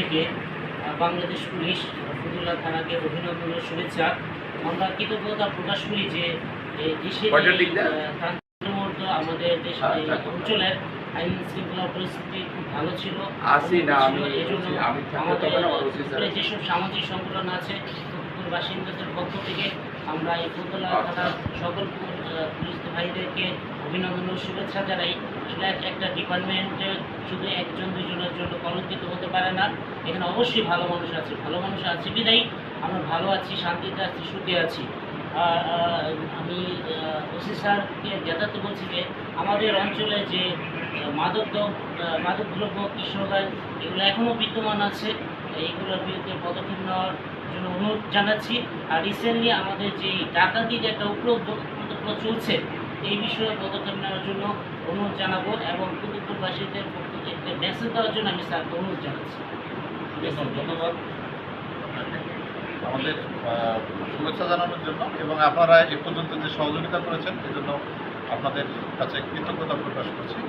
থেকে বাংলাদেশ পুলিশ ফতুল্লা থানাকে অভিনন্দন ও শুভেচ্ছা। আমরা কৃতজ্ঞতা প্রকাশ করি যে দেশের আমাদের দেশের অঞ্চলের আইন শৃঙ্খলা পরিস্থিতি খুব ভালো ছিল। আমাদের যেসব সামাজিক সংগঠন আছে বাসিন্দাদের পক্ষ থেকে আমরা এই ফতুল্লা থানার সকল পুলিশ ভাইদেরকে অভিনন্দন ও শুভেচ্ছা জানাই। আসলে একটা ডিপার্টমেন্টে শুধু একজন দুজনের জন্য কলঙ্কিত হতে পারে না, এখানে অবশ্যই ভালো মানুষ আছে বিদায়ী আমরা ভালো আছি, শান্তিতে আছি, সুখে আছি। আমি ওসি স্যারকে যথার্থ বলছি যে আমাদের অঞ্চলে যে মাদকদ্রব্য কৃষ্ণগান এগুলো এখনও বিদ্যমান আছে, এইগুলোর বিরুদ্ধে পদক্ষেপ নেওয়ার জন্য অনুরোধ জানাচ্ছি। আর রিসেন্টলি আমাদের যে ডাকাতির একটা উপলব্ধ চলছে এই বিষয়ে পদক্ষেপ নেওয়ার জন্য অনুরোধ জানাবো এবং কুতুবপুরবাসীদের পক্ষ থেকে মেসেজ দেওয়ার জন্য আমি স্যারকে অনুরোধ জানাচ্ছি। ধন্যবাদ আমাদের শুভেচ্ছা জানানোর জন্য এবং আপনারা এ পর্যন্ত যে সহযোগিতা করেছেন এজন্য আপনাদের কাছে কৃতজ্ঞতা প্রকাশ করছি।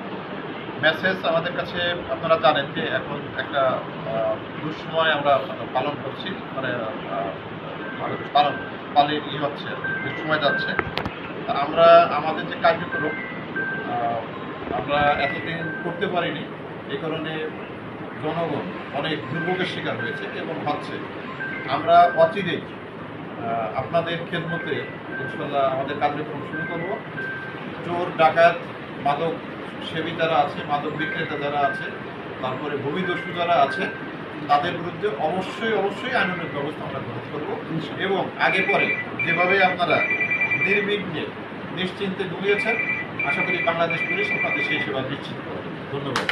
মেসেজ আমাদের কাছে আপনারা জানেন যে এখন একটা দুঃসময় আমরা পালন করছি, মানে পালে হচ্ছে দুঃসময় যাচ্ছে। আমরা আমাদের যে কার্যক্রম আমরা এতদিন করতে পারিনি, এই কারণে জনগণ অনেক দুর্ভোগের শিকার হয়েছে এবং হচ্ছে। আমরা অচিরেই আপনাদের খেদমতে ইনশাল্লাহ আমাদের কার্যক্রম শুরু করব। চোর ডাকাত মাদক সেবী যারা আছে, মাদক বিক্রেতা যারা আছে, তারপরে ভূমিদস্যু যারা আছে, তাদের বিরুদ্ধে অবশ্যই আইনানুগ ব্যবস্থা আমরা গ্রহণ করব এবং আগে পরে যেভাবে আপনারা নির্বিঘ্নে নিশ্চিন্তে ঘুমিয়েছেন, আশা করি বাংলাদেশ পুলিশ আপনাদের সেই সেবা নিশ্চিত করবে। ধন্যবাদ।